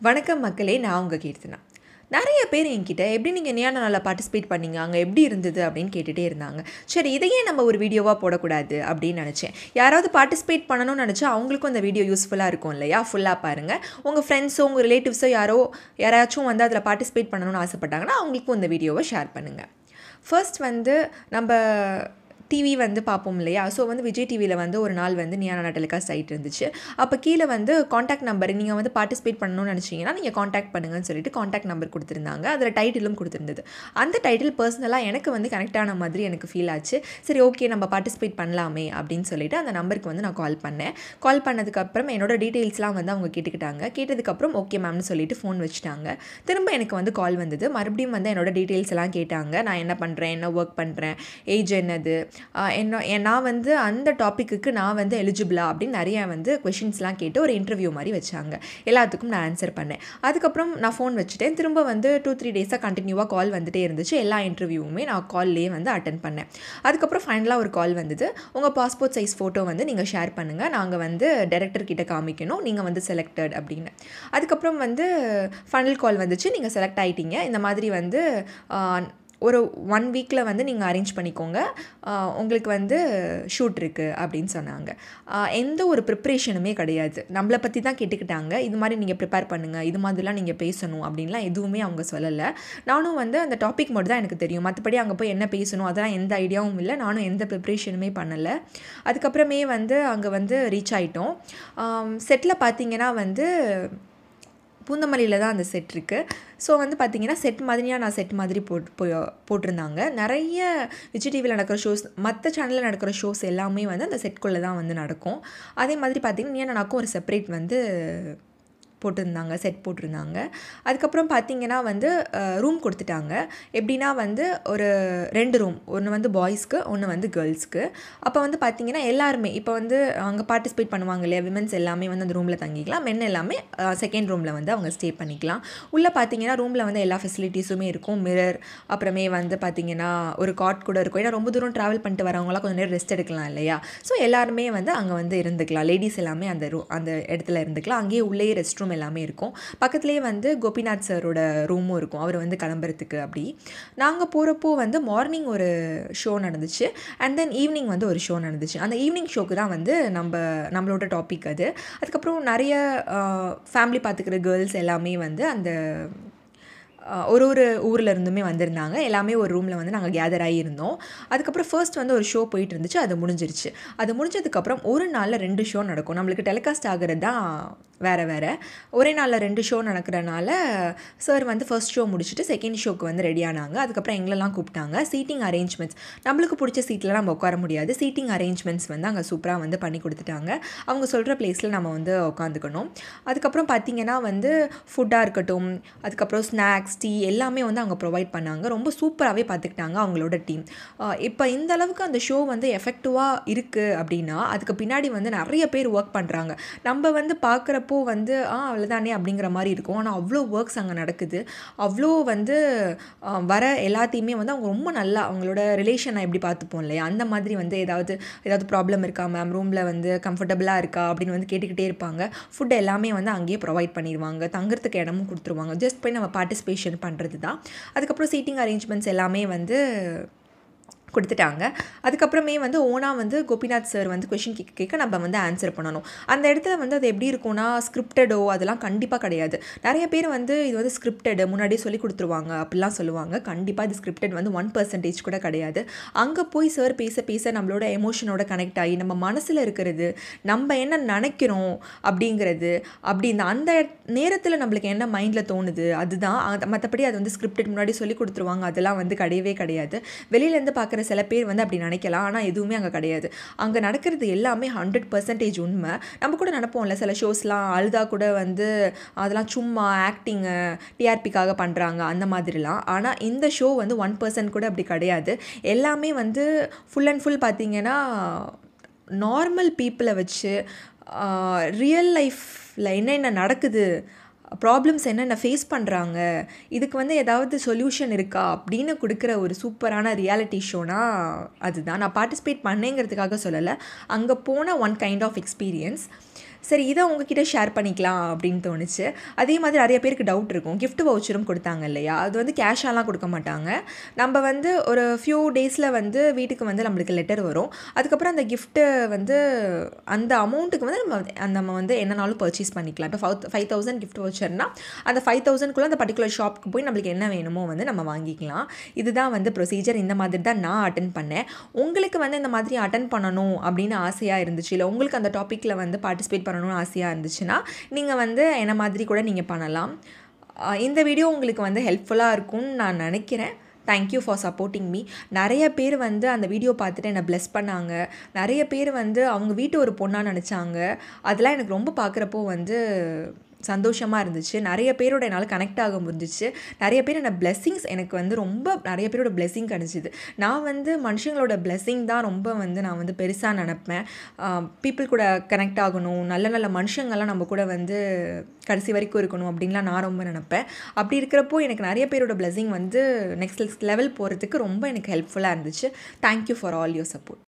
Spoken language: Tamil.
வணக்கம் மக்களே, நான் உங்கள் கீர்த்தனா. நிறைய பேர் என்கிட்ட எப்படி நீங்கள் நியான நாளில் பார்ட்டிசிபேட் பண்ணீங்க, அங்கே எப்படி இருந்தது அப்படின்னு கேட்டுகிட்டே இருந்தாங்க. சரி, இதையே நம்ம ஒரு வீடியோவாக போடக்கூடாது அப்படின்னு நினச்சேன். யாராவது பார்ட்டிசிபேட் பண்ணணும்னு நினச்சா அவங்களுக்கும் அந்த வீடியோ யூஸ்ஃபுல்லாக இருக்கும் இல்லையா? ஃபுல்லாக பாருங்கள். உங்கள் ஃப்ரெண்ட்ஸோ உங்கள் ரிலேட்டிவ்ஸோ யாராச்சும் வந்து அதில் பார்ட்டிசிபேட் பண்ணணும்னு ஆசைப்பட்டாங்கன்னா அவங்களுக்கும் இந்த வீடியோவை ஷேர் பண்ணுங்கள். ஃபர்ஸ்ட் வந்து நம்ம டிவி வந்து பார்ப்போம் இல்லையா? ஸோ வந்து விஜய் டிவியில் வந்து ஒரு நாள் வந்து நியான நாள் டெலிகாஸ்ட் ஆகிட்டு இருந்துச்சு. அப்போ கீழே வந்து காண்டாக்ட் நம்பர், நீங்கள் வந்து பார்ட்டிசிபேட் பண்ணணும்னு நினச்சிங்கன்னா நீங்கள் காண்டாக்ட் பண்ணுங்கன்னு சொல்லிட்டு காண்டாக்ட் நம்பர் கொடுத்துருந்தாங்க. அதில் டைட்டிலும் கொடுத்துருந்தது. அந்த டைட்டில் பர்சனலாக எனக்கு வந்து கனெக்ட் ஆன மாதிரி எனக்கு ஃபீல் ஆச்சு. சரி, ஓகே, நம்ம பார்ட்டிசிபேட் பண்ணலாமே அப்படின்னு சொல்லிட்டு அந்த நம்பருக்கு வந்து நான் கால் பண்ணேன். கால் பண்ணதுக்கப்புறம் என்னோடய டீட்டெயில்ஸ்லாம் வந்து அவங்க கேட்டுக்கிட்டாங்க. கேட்டதுக்கப்புறம் ஓகே மேம்னு சொல்லிட்டு ஃபோன் வச்சுட்டாங்க. திரும்ப எனக்கு வந்து கால் வந்தது. மறுபடியும் வந்து என்னோடய டீட்டெயில்ஸ் எல்லாம் கேட்டாங்க. நான் என்ன பண்ணுறேன், என்ன ஒர்க் பண்ணுறேன், ஏஜ் என்னது, நான் வந்து அந்த டாப்பிக்கு நான் வந்து எலிஜிபிளா அப்படின்னு நிறைய வந்து கொஷின்ஸ்லாம் கேட்டு ஒரு இன்டர்வியூ மாதிரி வச்சாங்க. எல்லாத்துக்கும் நான் ஆன்சர் பண்ணேன். அதுக்கப்புறம் நான் ஃபோன் வச்சுட்டேன். திரும்ப வந்து 2-3 டேஸாக கண்டினியூவாக கால் வந்துகிட்டே இருந்துச்சு. எல்லா இன்டர்வியூவுமே நான் கால்லேயே வந்து அட்டன் பண்ணேன். அதுக்கப்புறம் ஃபைனலாக ஒரு கால் வந்தது. உங்கள் பாஸ்போர்ட் சைஸ் ஃபோட்டோ வந்து நீங்கள் ஷேர் பண்ணுங்கள், நாங்கள் வந்து டைரக்டர் கிட்ட காமிக்கணும், நீங்கள் வந்து செலக்டட் அப்படின்னு. அதுக்கப்புறம் வந்து ஃபைனல் கால் வந்துச்சு. நீங்கள் செலக்ட் ஆகிட்டீங்க, இந்த மாதிரி வந்து ஒரு 1 வீக்கில் வந்து நீங்கள் அரேஞ்ச் பண்ணிக்கோங்க, உங்களுக்கு வந்து ஷூட் இருக்குது அப்படின்னு சொன்னாங்க. எந்த ஒரு ப்ரிப்ரேஷனுமே கிடையாது. நம்மளை பற்றி தான் கேட்டுக்கிட்டாங்க. இது மாதிரி நீங்கள் ப்ரிப்பேர் பண்ணுங்கள், இது மாதிரிலாம் நீங்கள் பேசணும் அப்படின்லாம் எதுவுமே அவங்க சொல்லலை. நானும் வந்து அந்த டாபிக் மட்டும் தான் எனக்கு தெரியும். மற்றபடி அங்கே போய் என்ன பேசணும் அதெல்லாம் எந்த ஐடியாவும் இல்லை. நானும் எந்த ப்ரிப்ரேஷனுமே பண்ணலை. அதுக்கப்புறமே வந்து அங்கே வந்து ரீச் ஆகிட்டோம். செட்டில் பார்த்தீங்கன்னா வந்து பூந்தமல்லியில் தான் அந்த செட் இருக்குது. ஸோ வந்து பார்த்திங்கன்னா செட் மாதிரியாக நான் செட் மாதிரி போட்டிருந்தாங்க. நிறைய விஜய் டிவியில் நடக்கிற ஷோஸ், மற்ற சேனலில் நடக்கிற ஷோஸ் எல்லாமே வந்து அந்த செட்குள்ளே தான் வந்து நடக்கும். அதே மாதிரி பார்த்திங்கன்னா எனக்கும் ஒரு செப்பரேட் வந்து போட்டிருந்தாங்க, செட் போட்டிருந்தாங்க. அதுக்கப்புறம் பார்த்திங்கன்னா வந்து ரூம் கொடுத்துட்டாங்க. எப்படின்னா வந்து ஒரு 2 ரூம், ஒன்று வந்து பாய்ஸ்க்கு, ஒன்று வந்து கேர்ள்ஸ்க்கு. அப்போ வந்து பார்த்திங்கன்னா எல்லாருமே இப்போ வந்து அங்கே பார்ட்டிசிபேட் பண்ணுவாங்க இல்லையா, விமென்ஸ் எல்லாமே வந்து அந்த ரூமில் தங்கிக்கலாம். மென் எல்லாமே செகண்ட் ரூமில் வந்து அவங்க ஸ்டே பண்ணிக்கலாம். உள்ளே பார்த்திங்கன்னா ரூமில் வந்து எல்லா ஃபெசிலிட்டிஸுமே இருக்கும். மிரர், அப்புறமே வந்து பார்த்திங்கன்னா ஒரு காட் கூட இருக்கும். ஏன்னா ரொம்ப தூரம் ட்ராவல் பண்ணிட்டு வரவங்களாம் கொஞ்சம் நேரம் ரெஸ்ட் எடுக்கலாம் இல்லையா? ஸோ எல்லாருமே வந்து அங்கே வந்து இருந்துக்கலாம். லேடிஸ் எல்லாமே அந்த இடத்துல இருந்துக்கலாம். அங்கேயே உள்ளே ரெஸ்ட் ரூம் எல்லாமே இருக்கும். பக்கத்துலேயே வந்து கோபிநாத் சாரோட ரூமும் இருக்கும், அவர் வந்து கிளம்புறதுக்கு. அப்படி நாங்கள் போகிறப்போ வந்து மார்னிங் ஒரு ஷோ நடந்துச்சு, அண்ட் தென் ஈவினிங் வந்து ஒரு ஷோ நடந்துச்சு. அந்த ஈவினிங் ஷோக்கு தான் வந்து நம்மளோட டாபிக் அது. அதுக்கப்புறம் நிறைய ஃபேமிலி பார்த்துக்கிற கேர்ள்ஸ் எல்லாமே வந்து அந்த ஒரு ஊரில் இருந்துமே வந்திருந்தாங்க. எல்லாமே ஒரு ரூமில் வந்து நாங்கள் கேதர் ஆகியிருந்தோம். அதுக்கப்புறம் ஃபர்ஸ்ட் வந்து ஒரு ஷோ போயிட்டு இருந்துச்சு, அது முடிஞ்சிருச்சு. அது முடிஞ்சதுக்கப்புறம் ஒரு நாளில் 2 ஷோ நடக்கும். நம்மளுக்கு டெலிகாஸ்ட் ஆகிறது தான் வேறு. ஒரே நாளில் 2 ஷோ நடக்கிறனால சார் வந்து ஃபர்ஸ்ட் ஷோ முடிச்சுட்டு செகண்ட் ஷோக்கு வந்து ரெடி ஆனாங்க. அதுக்கப்புறம் எங்களெல்லாம் கூப்பிட்டாங்க. சீட்டிங் அரேஞ்ச்மெண்ட்ஸ், நம்மளுக்கு பிடிச்ச சீட்டில் நம்ம உட்கார முடியாது. சீட்டிங் அரேஞ்ச்மெண்ட்ஸ் வந்து அங்கே சூப்பராக வந்து பண்ணி கொடுத்துட்டாங்க. அவங்க சொல்கிற பிளேஸில் நம்ம வந்து உட்காந்துக்கணும். அதுக்கப்புறம் பார்த்திங்கன்னா வந்து ஃபுட்டாக இருக்கட்டும், அதுக்கப்புறம் ஸ்நாக்ஸ், டீ எல்லாமே வந்து அவங்க ப்ரொவைட் பண்ணாங்க. ரொம்ப சூப்பராகவே பார்த்துக்கிட்டாங்க அவங்களோட டீம். இப்போ இந்த அளவுக்கு அந்த ஷோ வந்து எஃபெக்டிவாக இருக்குது அப்படின்னா அதுக்கு பின்னாடி வந்து நிறைய பேர் ஒர்க் பண்ணுறாங்க. நம்ம வந்து பார்க்குறப்போ வந்து அவ்வளோதானே அப்படிங்கிற மாதிரி இருக்கும். ஆனால் அவ்வளோ ஒர்க்ஸ் அங்கே நடக்குது. அவ்வளோ வந்து வர எல்லாத்தையுமே வந்து அவங்க ரொம்ப நல்லா அவங்களோட ரிலேஷனை எப்படி பார்த்துப்போம் இல்லையா, அந்த மாதிரி வந்து ஏதாவது ப்ராப்ளம் இருக்கா மேம், ரூமில் வந்து கம்ஃபர்டபுளாக இருக்கா அப்படின்னு வந்து கேட்டுக்கிட்டே இருப்பாங்க. ஃபுட் எல்லாமே வந்து அங்கேயே ப்ரொவைட் பண்ணிடுவாங்க. தங்குறதுக்கு இடமும் கொடுத்துருவாங்க. ஜஸ்ட் போய் நம்ம பார்ட்டிசிபேஷன் பண்ணுறது தான். அதுக்கப்புறம் சீட்டிங் அரேஞ்ச்மெண்ட்ஸ் எல்லாமே வந்து கொடுத்துட்டாங்க. அதுக்கப்புறமே வந்து ஓனாக வந்து கோபிநாத் சார் வந்து கொஷின் கேட்க நம்ம வந்து ஆன்சர் பண்ணணும். அந்த இடத்துல வந்து அது எப்படி இருக்கும்னா ஸ்கிரிப்டடோ அதெல்லாம் கண்டிப்பாக கிடையாது. நிறைய பேர் வந்து இது வந்து ஸ்கிரிப்டடு முன்னாடியே சொல்லி கொடுத்துருவாங்க அப்படிலாம் சொல்லுவாங்க. கண்டிப்பாக இது ஸ்கிரிப்டட் வந்து 1% கூட கிடையாது. அங்கே போய் சார் பேச நம்மளோட எமோஷனோட கனெக்ட் ஆகி நம்ம மனசில் இருக்கிறது, நம்ம என்ன நினைக்கிறோம் அப்படிங்கிறது, அப்படி அந்த நேரத்தில் நம்மளுக்கு என்ன மைண்டில் தோணுது அதுதான். மற்றபடி அது வந்து ஸ்கிரிப்டட் முன்னாடி சொல்லி கொடுத்துருவாங்க, அதெல்லாம் வந்து கிடையவே கிடையாது. வெளியிலேருந்து பார்க்குற சில பேர் வந்து அப்படி நினைக்கலாம், ஆனால் எதுவுமே அங்கே கிடையாது. அங்கே நடக்கிறது எல்லாமே 100% உண்மை. நம்ம கூட நினைப்போம்ல சில ஷோஸ்லாம் அழுதா கூட வந்து அதெல்லாம் சும்மா ஆக்டிங்கு டிஆர்பிக்காக பண்ணுறாங்க அந்த மாதிரிலாம். ஆனால் இந்த ஷோ வந்து 1% கூட அப்படி கிடையாது. எல்லாமே வந்து ஃபுல் அண்ட் ஃபுல் பார்த்திங்கன்னா நார்மல் பீப்புளை வச்சு ரியல் லைஃப்பில் என்னென்ன நடக்குது, ப்ராப்ளம்ஸ் என்னென்ன ஃபேஸ் பண்ணுறாங்க, இதுக்கு வந்து ஏதாவது சொல்யூஷன் இருக்கா அப்படின்னு கொடுக்குற ஒரு சூப்பரான ரியாலிட்டி ஷோனா அதுதான். நான் பார்ட்டிசிபேட் பண்ணேங்கிறதுக்காக சொல்லலை, அங்கே போன ஒன் கைண்ட் ஆஃப் எக்ஸ்பீரியன்ஸ். சரி இதை உங்ககிட்ட ஷேர் பண்ணிக்கலாம் அப்படின்னு தோணுச்சு. அதே மாதிரி நிறைய பேருக்கு டவுட் இருக்கும். கிஃப்ட் வவுச்சரும் கொடுத்தாங்க இல்லையா, அது வந்து கேஷாலாம் கொடுக்க மாட்டாங்க. நம்ம வந்து ஒரு ஃபியூ டேஸில் வந்து வீட்டுக்கு வந்து நம்மளுக்கு லெட்டர் வரும். அதுக்கப்புறம் அந்த கிஃப்ட்டு வந்து அந்த அமௌண்ட்டுக்கு வந்து நம்ம வந்து என்னனாலும் பர்ச்சேஸ் பண்ணிக்கலாம். இப்போ 5000 கிஃப்ட் வவுச்சர்னால் அந்த 5000க்குள்ளே அந்த பர்டிகுலர் ஷாப்புக்கு போய் நம்மளுக்கு என்ன வேணுமோ வந்து நம்ம வாங்கிக்கலாம். இதுதான் வந்து ப்ரொசீஜர். இந்த மாதிரி தான் நான் அட்டென்ட் பண்ணேன். உங்களுக்கு வந்து இந்த மாதிரி அட்டென்ட் பண்ணணும் அப்படின்னு ஆசையாக இருந்துச்சு, இல்லை உங்களுக்கு அந்த டாப்பிக்கில் வந்து பார்ட்டிசிபேட் பண்ணணும்னு ஆசையாக இருந்துச்சுன்னா நீங்கள் வந்து என்ன மாதிரி கூட நீங்கள் பண்ணலாம். இந்த வீடியோ உங்களுக்கு வந்து ஹெல்ப்ஃபுல்லாக இருக்கும்னு நான் நினைக்கிறேன். Thank you for supporting me. நிறைய பேர் வந்து அந்த வீடியோ பார்த்துட்டு என்னை ப்ளெஸ் பண்ணாங்க. நிறைய பேர் வந்து அவங்க வீட்டு ஒரு பொண்ணாக நினச்சாங்க. அதெல்லாம் எனக்கு ரொம்ப பார்க்குறப்போ வந்து சந்தோஷமாக இருந்துச்சு. நிறைய பேரோட என்னால் கனெக்ட் ஆக முடிஞ்சிச்சு. நிறைய பேர் என்ன பிளெஸ்ஸிங்ஸ் எனக்கு வந்து ரொம்ப நிறைய பேரோட பிளெஸ்ஸிங் கிடச்சிது. நான் வந்து மனுஷங்களோட பிளெஸ்ஸிங் தான் ரொம்ப வந்து நான் வந்து பெருசாக நினப்பேன். பீப்புள் கூட கனெக்ட் ஆகணும், நல்ல நல்ல மனுஷங்கள்லாம் நம்ம கூட வந்து கடைசி வரைக்கும் இருக்கணும் அப்படின்லாம் நான் ரொம்ப நினப்பேன். அப்படி இருக்கிறப்போ எனக்கு நிறைய பேரோட பிளெஸ்ஸிங் வந்து நெக்ஸ்ட் லெவல் போகிறதுக்கு ரொம்ப எனக்கு ஹெல்ப்ஃபுல்லாக இருந்துச்சு. Thank you for all your support.